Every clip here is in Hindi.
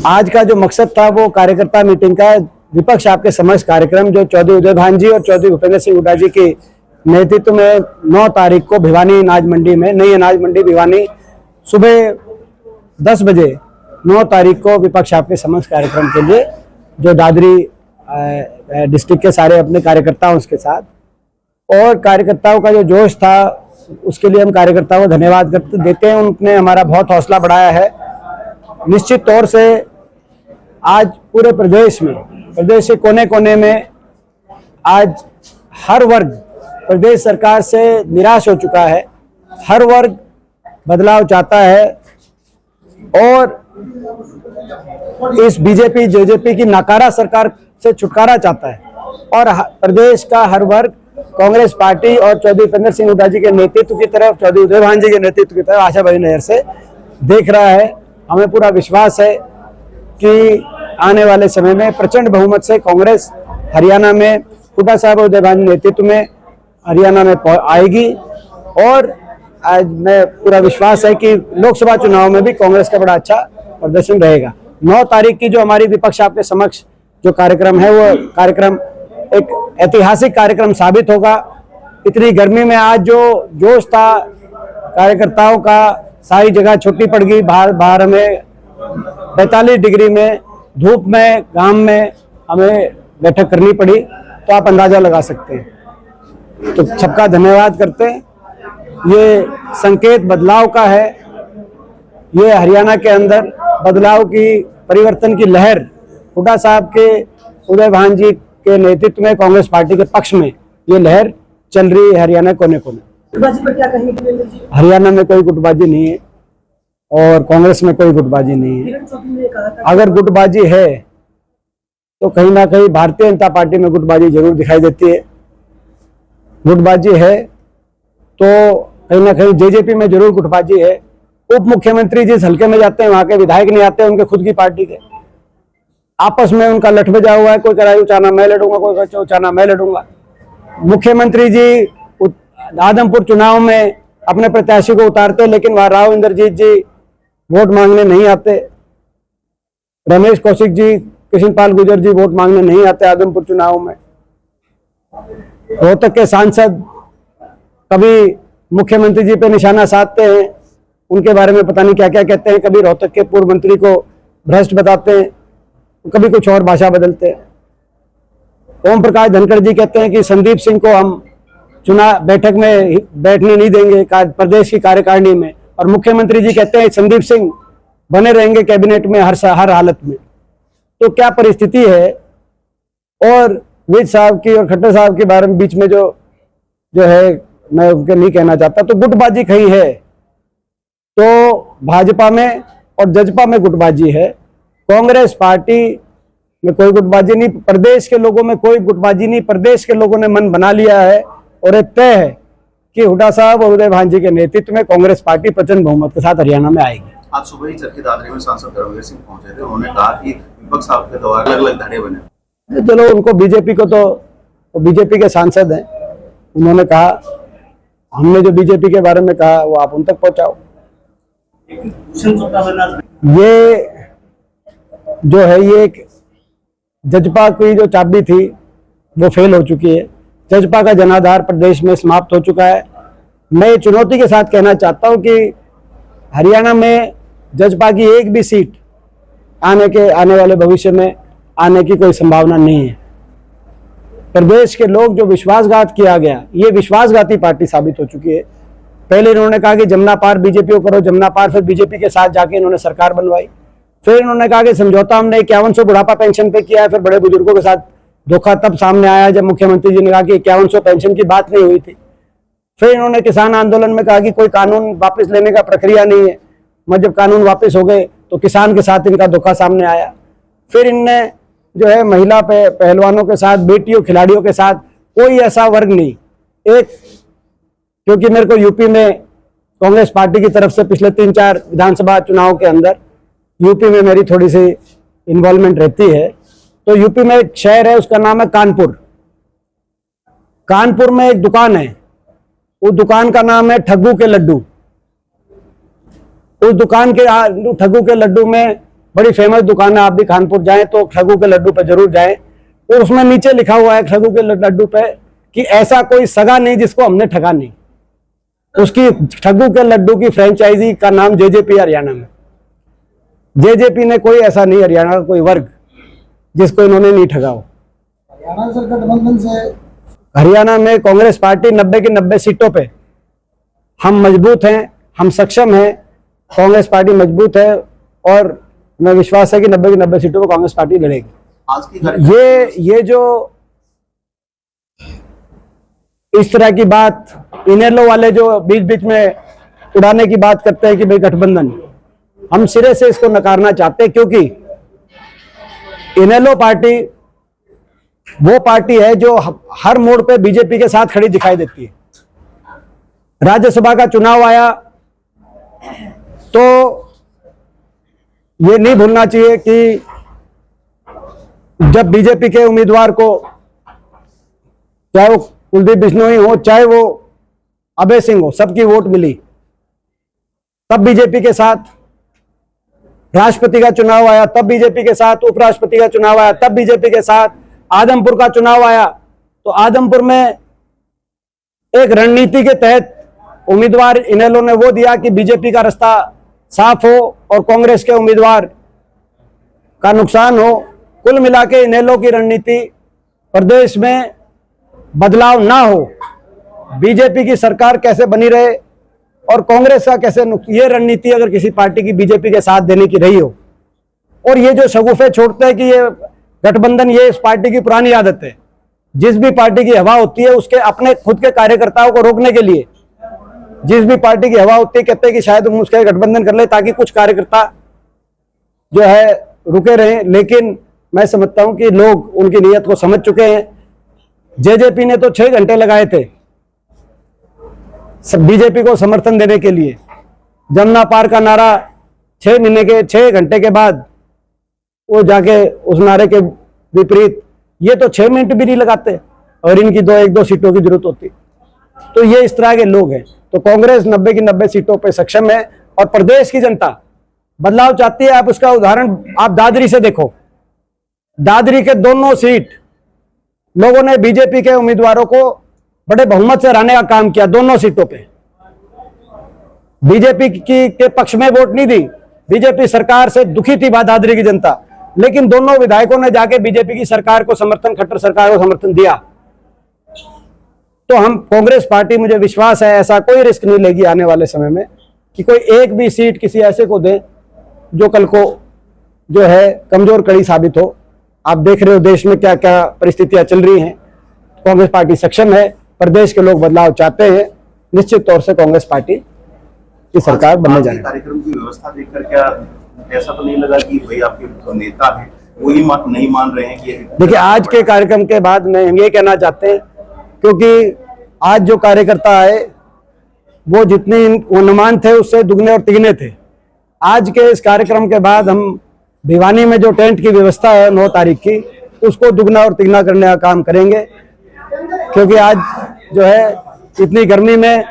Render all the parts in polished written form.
आज का जो मकसद था वो कार्यकर्ता मीटिंग का विपक्ष आपके समक्ष कार्यक्रम जो चौधरी उदय भान जी और चौधरी भूपेंद्र सिंह हुड्डा जी के नेतृत्व में 9 तारीख को भिवानी अनाज मंडी में, नई अनाज मंडी भिवानी, सुबह 10 बजे 9 तारीख को विपक्ष आपके समक्ष कार्यक्रम के लिए जो दादरी डिस्ट्रिक्ट के सारे अपने कार्यकर्ताओं के साथ, और कार्यकर्ताओं का जो जोश था उसके लिए हम कार्यकर्ताओं को धन्यवाद देते हैं। उनने हमारा बहुत हौसला बढ़ाया है। निश्चित तौर से आज पूरे प्रदेश के कोने कोने में आज हर वर्ग प्रदेश सरकार से निराश हो चुका है। हर वर्ग बदलाव चाहता है और इस बीजेपी जेजेपी की नाकारा सरकार से छुटकारा चाहता है। और प्रदेश का हर वर्ग कांग्रेस पार्टी और चौधरी भूपेंद्र सिंह हुड्डा जी के नेतृत्व की तरफ, चौधरी उदय भान जी के नेतृत्व की तरफ आशाभरी नजर से देख रहा है। हमें पूरा विश्वास है कि आने वाले समय में प्रचंड बहुमत से कांग्रेस हरियाणा में हुड्डा साहब और उदय भान जी नेतृत्व में हरियाणा में आएगी। और आज मैं पूरा विश्वास है कि लोकसभा चुनाव में भी कांग्रेस का बड़ा अच्छा प्रदर्शन रहेगा। 9 तारीख की जो हमारी विपक्ष आपके समक्ष जो कार्यक्रम है वो कार्यक्रम एक ऐतिहासिक कार्यक्रम साबित होगा। इतनी गर्मी में आज जो जोश था कार्यकर्ताओं का, सारी जगह छुट्टी पड़ गई। बाहर हमें 45 डिग्री में धूप में गांव में हमें बैठक करनी पड़ी, तो आप अंदाजा लगा सकते हैं। तो सबका धन्यवाद करते हैं। ये संकेत बदलाव का है। ये हरियाणा के अंदर बदलाव की, परिवर्तन की लहर हुड्डा साहब के, उदय भान जी के नेतृत्व में कांग्रेस पार्टी के पक्ष में ये लहर चल रही है हरियाणा कोने कोने। गुटबाजी पर क्या कहेंगे? हरियाणा में कोई गुटबाजी नहीं है और कांग्रेस में कोई गुटबाजी नहीं है। अगर गुटबाजी है तो कहीं ना कहीं भारतीय जनता पार्टी में गुटबाजी जरूर दिखाई देती है। गुटबाजी है तो कहीं ना कहीं जेजेपी में जरूर गुटबाजी है। उप मुख्यमंत्री जिस हल्के में जाते हैं वहां के विधायक नहीं आते, उनके खुद की पार्टी के आपस में उनका लठबजा हुआ है। कोई कह रहा है उचाना मैं लड़ूंगा, कोई कहता है उचाना मैं लड़ूंगा। मुख्यमंत्री जी आदमपुर चुनाव में अपने प्रत्याशी को उतारते, लेकिन वहां राव इंद्रजीत जी वोट मांगने नहीं आते। रमेश कौशिक जी, कृष्णपाल गुर्जर जी वोट मांगने नहीं आते आदमपुर चुनाव में। रोहतक के सांसद कभी मुख्यमंत्री जी पे निशाना साधते हैं, उनके बारे में पता नहीं क्या क्या कहते हैं। कभी रोहतक के पूर्व मंत्री को भ्रष्ट बताते हैं, कभी कुछ और भाषा बदलते हैं। ओम प्रकाश धनखड़ जी कहते हैं कि संदीप सिंह को हम चुनाव बैठक में बैठने नहीं देंगे प्रदेश की कार्यकारिणी में, और मुख्यमंत्री जी कहते हैं संदीप सिंह बने रहेंगे कैबिनेट में हर हालत में। तो क्या परिस्थिति है। और विज साहब की और खट्टर साहब के बारे में बीच में जो है मैं उनके नहीं कहना चाहता। तो गुटबाजी कहीं है तो भाजपा में और जजपा में गुटबाजी है। कांग्रेस पार्टी में कोई गुटबाजी नहीं, प्रदेश के लोगों में कोई गुटबाजी नहीं। प्रदेश के लोगों ने मन बना लिया है और एक तय है कि हुड्डा साहब और उदय भान जी के नेतृत्व में कांग्रेस पार्टी प्रचंड बहुमत के साथ हरियाणा में आएगी। आज सुबह ही चरखी दादरी में सांसद धर्मवीर सिंह पहुंचे थे। उन्होंने कहा कि विपक्ष आपके द्वारा अलग अलग धड़े बने। चलो उनको बीजेपी को तो बीजेपी के सांसद हैं, उन्होंने कहा, हमने जो बीजेपी के बारे में कहा वो आप उन तक पहुंचाओ। ये जो है ये एक जजपा की जो चाबी थी वो फेल हो चुकी है। जजपा का जनाधार प्रदेश में समाप्त हो चुका है। मैं चुनौती के साथ कहना चाहता हूं कि हरियाणा में जजपा की एक भी सीट आने वाले भविष्य में आने की कोई संभावना नहीं है। प्रदेश के लोग जो विश्वासघात किया गया, ये विश्वासघाती पार्टी साबित हो चुकी है। पहले इन्होंने कहा कि जमुना पार बीजेपी को करो, जमुना पार, फिर बीजेपी के साथ जाके इन्होंने सरकार बनवाई। फिर इन्होंने कहा कि समझौता हमने 5100 बुढ़ापा पेंशन पे किया है। फिर बड़े बुजुर्गों के साथ धोखा तब सामने आया जब मुख्यमंत्री जी ने कहा कि 5100 पेंशन की बात नहीं हुई थी। फिर इन्होंने किसान आंदोलन में कहा कि कोई कानून वापस लेने का प्रक्रिया नहीं है, मगर जब कानून वापस हो गए तो किसान के साथ इनका धोखा सामने आया। फिर इनने जो है महिला पहलवानों के साथ, बेटियों खिलाड़ियों के साथ, कोई ऐसा वर्ग नहीं एक, क्योंकि मेरे को यूपी में कांग्रेस पार्टी की तरफ से पिछले 3-4 विधानसभा चुनाव के अंदर यूपी में मेरी थोड़ी सी इन्वॉल्वमेंट रहती है। तो यूपी में एक शहर है, उसका नाम है कानपुर। कानपुर में एक दुकान है, उस दुकान का नाम है ठग्गू के लड्डू। उस दुकान के ठग्गू के लड्डू में बड़ी फेमस दुकान है, आप भी कानपुर जाएं तो ठगू के लड्डू पे जरूर जाएं, और उसमें नीचे लिखा हुआ है ठगू के लड्डू पे कि ऐसा कोई सगा नहीं जिसको हमने ठगा नहीं। उसकी ठगू के लड्डू की फ्रेंचाइजी का नाम जेजेपी हरियाणा में। जेजेपी ने कोई ऐसा नहीं, हरियाणा का कोई वर्ग जिसको इन्होंने नहीं ठगा हो। हरियाणा सर गठबंधन से हरियाणा में कांग्रेस पार्टी 90 की 90 सीटों पे हम मजबूत हैं, हम सक्षम हैं, कांग्रेस पार्टी मजबूत है और मैं विश्वास है कि 90 की 90 सीटों पर कांग्रेस पार्टी लड़ेगी। आज की ये जो इस तरह की बात इनेलो वाले जो बीच बीच में उड़ाने की बात करते हैं कि भाई गठबंधन, हम सिरे से इसको नकारना चाहते हैं, क्योंकि इनेलो पार्टी वो पार्टी है जो हर मोड़ पे बीजेपी के साथ खड़ी दिखाई देती है। राज्यसभा का चुनाव आया तो ये नहीं भूलना चाहिए कि जब बीजेपी के उम्मीदवार को, चाहे वो कुलदीप बिश्नोई हो चाहे वो अभय सिंह हो, सबकी वोट मिली, तब बीजेपी के साथ। राष्ट्रपति का चुनाव आया तब बीजेपी के साथ, उपराष्ट्रपति का चुनाव आया तब बीजेपी के साथ, आदमपुर का चुनाव आया तो आदमपुर में एक रणनीति के तहत उम्मीदवार इनेलो ने वो दिया कि बीजेपी का रास्ता साफ हो और कांग्रेस के उम्मीदवार का नुकसान हो। कुल मिला के इनेलो की रणनीति प्रदेश में बदलाव ना हो, बीजेपी की सरकार कैसे बनी रहे और कांग्रेस का कैसे, ये रणनीति अगर किसी पार्टी की बीजेपी के साथ देने की रही हो। और ये जो शगुफे छोड़ते हैं कि ये गठबंधन, ये इस पार्टी की पुरानी आदत है। जिस भी पार्टी की हवा होती है उसके अपने खुद के कार्यकर्ताओं को रोकने के लिए, जिस भी पार्टी की हवा होती है कहते हैं कि शायद हम उसके गठबंधन कर ले ताकि कुछ कार्यकर्ता जो है रुके रहें। लेकिन मैं समझता हूं कि लोग उनकी नीयत को समझ चुके हैं। जेजेपी ने तो 6 घंटे लगाए थे बीजेपी को समर्थन देने के लिए। जमुना पार का नारा 6 घंटे के बाद वो जाके उस नारे के विपरीत, ये तो 6 मिनट भी नहीं लगाते और इनकी 1-2 सीटों की जरूरत होती। तो ये इस तरह के लोग हैं। तो कांग्रेस 90 की 90 सीटों पर सक्षम है और प्रदेश की जनता बदलाव चाहती है। आप उसका उदाहरण आप दादरी से देखो, दादरी के दोनों सीट लोगों ने बीजेपी के उम्मीदवारों को बड़े बहुमत से हराने का काम किया। दोनों सीटों पे बीजेपी के पक्ष में वोट नहीं दी, बीजेपी सरकार से दुखी थी दादरी की जनता, लेकिन दोनों विधायकों ने जाके बीजेपी की सरकार को समर्थन, खट्टर सरकार को समर्थन दिया। तो हम कांग्रेस पार्टी, मुझे विश्वास है ऐसा कोई रिस्क नहीं लेगी आने वाले समय में कि कोई एक भी सीट किसी ऐसे को दे जो कल को जो है कमजोर कड़ी साबित हो। आप देख रहे हो देश में क्या क्या परिस्थितियां चल रही हैं। कांग्रेस पार्टी सक्षम है, प्रदेश के लोग बदलाव चाहते हैं, निश्चित तौर से कांग्रेस पार्टी की सरकार बनने जाने वाली है। कार्यक्रम की व्यवस्था देखकर क्या ऐसा तो नहीं लगा कि भाई आपके जो नेता हैं वो ही नहीं मान रहे हैं कि देखिए, आज के कार्यक्रम के बाद में हम ये कहना चाहते हैं, क्योंकि आज जो कार्यकर्ता आए वो जितने अनुमान थे उससे दुगने और तिगने थे। आज के इस कार्यक्रम के बाद हम भिवानी में जो टेंट की व्यवस्था है 9 तारीख की, उसको दुगना और तिगना करने का काम करेंगे। क्योंकि आज जो है इतनी गर्मी में,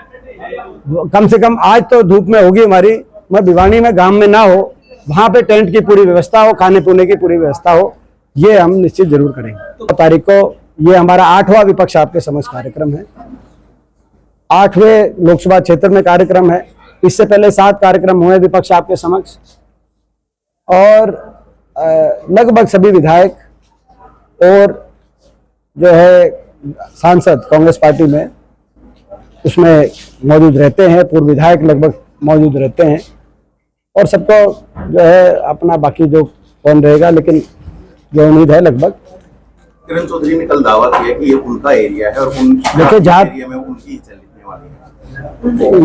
कम से कम आज तो धूप में होगी हमारी, मैं भिवानी में गांव में ना हो, वहां पे टेंट की पूरी व्यवस्था हो, खाने पीने की पूरी व्यवस्था हो, ये हम निश्चित जरूर करेंगे। 9 तारीख को ये हमारा 8वां विपक्ष आपके समक्ष कार्यक्रम है। 8वें लोकसभा क्षेत्र में कार्यक्रम है। इससे पहले 7 कार्यक्रम हुए विपक्ष आपके समक्ष और लगभग सभी विधायक और जो है सांसद कांग्रेस पार्टी में उसमें मौजूद रहते हैं, पूर्व विधायक लगभग मौजूद रहते हैं और सबको जो है अपना बाकी जो कौन रहेगा, लेकिन जो उम्मीद है लगभग। किरण चौधरी ने कल दावा किया कि ये उनका एरिया है और देखिए जहाँ एरिया में उनकी चलने वाली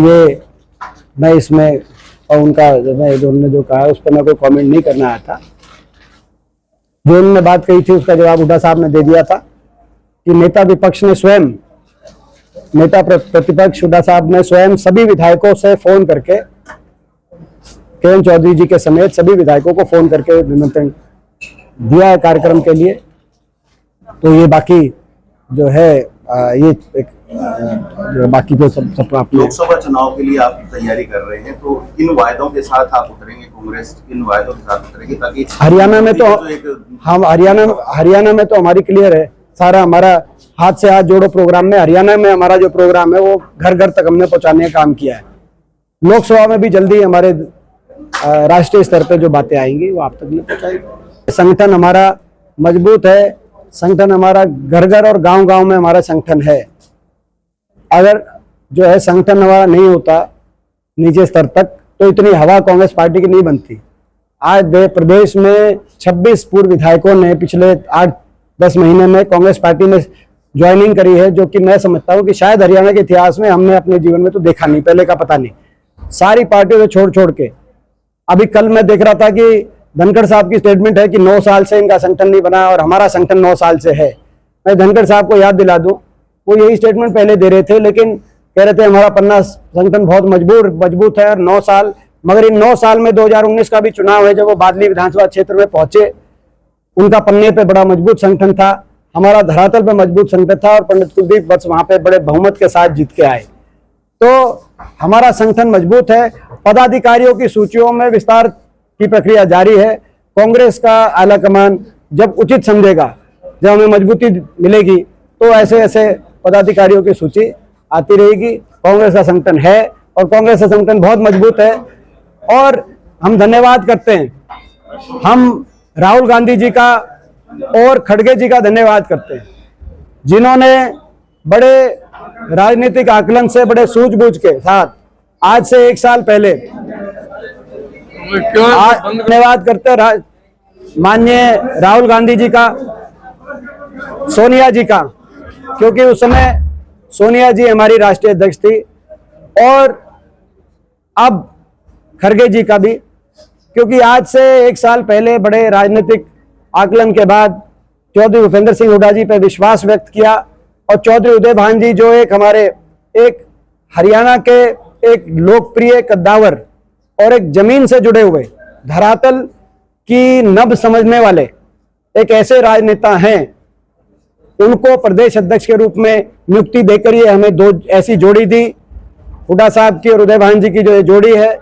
है। ये मैं इसमें और उनका उन्होंने जो कहा उस पर मैं कोई कमेंट नहीं करना आया था। जो उन्होंने बात कही थी उसका जवाब हुड्डा साहब ने दे दिया था कि नेता विपक्ष ने स्वयं, नेता प्रतिपक्ष हुड्डा साहब ने स्वयं सभी विधायकों से फोन करके, किरण चौधरी जी के समेत सभी विधायकों को फोन करके निमंत्रण दिया है कार्यक्रम के लिए। तो ये बाकी जो है ये एक जो बाकी तो सब अपने लोकसभा चुनाव के लिए आप तैयारी कर रहे हैं, तो किन वायदों के साथ आप उतरेंगे, कांग्रेस किन वायदों के साथ उतरेगी, ताकि हरियाणा में तो हम हरियाणा में तो हमारी क्लियर है, सारा हमारा हाथ से हाथ जोड़ो प्रोग्राम में हरियाणा में हमारा जो प्रोग्राम है वो घर घर तक हमने पहुंचाने का काम किया है। लोकसभा में भी जल्दी हमारे राष्ट्रीय स्तर पे जो बातें आएंगी वो आप तक नहीं पहुंचाएंगे। संगठन हमारा मजबूत है, संगठन हमारा घर घर और गांव गांव में हमारा संगठन है। अगर जो है संगठन हमारा नहीं होता नीचे स्तर तक तो इतनी हवा कांग्रेस पार्टी की नहीं बनती। आज प्रदेश में 26 पूर्व विधायकों ने पिछले 8-10 महीने में कांग्रेस पार्टी में ज्वाइनिंग करी है, जो कि मैं समझता हूं कि शायद हरियाणा के इतिहास में हमने अपने जीवन में तो देखा नहीं, पहले का पता नहीं। सारी पार्टियों को छोड़ छोड़ के अभी कल मैं देख रहा था कि धनखड़ साहब की स्टेटमेंट है कि 9 साल से इनका संगठन नहीं बना और हमारा संगठन 9 साल से है। मैं धनखड़ साहब को याद दिला दूं, वो यही स्टेटमेंट पहले दे रहे थे, लेकिन कह रहे थे हमारा पन्ना संगठन बहुत मजबूत है और 9 साल, मगर इन 9 साल में 2019 का भी चुनाव है, जब वो बादली विधानसभा क्षेत्र में पहुंचे उनका पन्ने पे बड़ा मजबूत संगठन था, हमारा धरातल पे मजबूत संगठन था और पंडित कुलदीप बस वहां पे बड़े बहुमत के साथ जीत के आए। तो हमारा संगठन मजबूत है। पदाधिकारियों की सूचियों में विस्तार की प्रक्रिया जारी है। कांग्रेस का आला कमान जब उचित समझेगा, जब हमें मजबूती मिलेगी तो ऐसे ऐसे पदाधिकारियों की सूची आती रहेगी। कांग्रेस का संगठन है और कांग्रेस का संगठन बहुत मजबूत है और हम धन्यवाद करते हैं, हम राहुल गांधी जी का और खड़गे जी का धन्यवाद करते हैं, जिन्होंने बड़े राजनीतिक आकलन से, बड़े सूझबूझ के साथ आज से 1 साल पहले धन्यवाद करते हैं माननीय राहुल गांधी जी का, सोनिया जी का, क्योंकि उस समय सोनिया जी हमारी राष्ट्रीय अध्यक्ष थी, और अब खड़गे जी का भी, क्योंकि आज से 1 साल पहले बड़े राजनीतिक आकलन के बाद चौधरी भूपेंद्र सिंह हुड्डा जी पर विश्वास व्यक्त किया और चौधरी उदय भान जी जो एक हरियाणा के एक लोकप्रिय कद्दावर और एक जमीन से जुड़े हुए धरातल की नब्ज समझने वाले एक ऐसे राजनेता हैं, उनको प्रदेश अध्यक्ष के रूप में नियुक्ति देकर ये हमें 2 ऐसी जोड़ी दी, हुड्डा साहब की और उदय भान जी की जो ये जोड़ी है,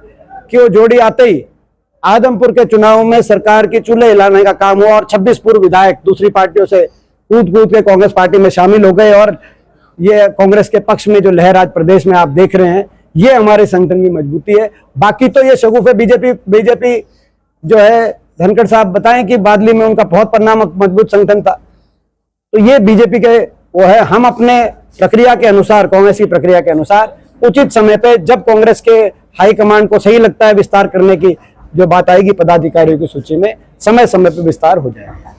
कि वो जोड़ी आते ही आदमपुर के चुनाव में सरकार की चूल्हे हिलाने का काम हुआ और 26 पूर्व विधायक दूसरी पार्टियों से कूद के कांग्रेस पार्टी में शामिल हो गए और ये कांग्रेस के पक्ष में जो लहर आज प्रदेश में आप देख रहे हैं, ये हमारे संगठन की मजबूती है। बाकी तो ये शगुफ है, बीजेपी जो है धनखड़ साहब बताएं कि बादली में उनका बहुत पन्ना मजबूत संगठन था, तो ये बीजेपी के वो है। हम अपने प्रक्रिया के अनुसार, कांग्रेस की प्रक्रिया के अनुसार उचित समय पे जब कांग्रेस के हाईकमांड को सही लगता है विस्तार करने की जो बात आएगी पदाधिकारियों की सूची में, समय समय पर विस्तार हो जाएगा।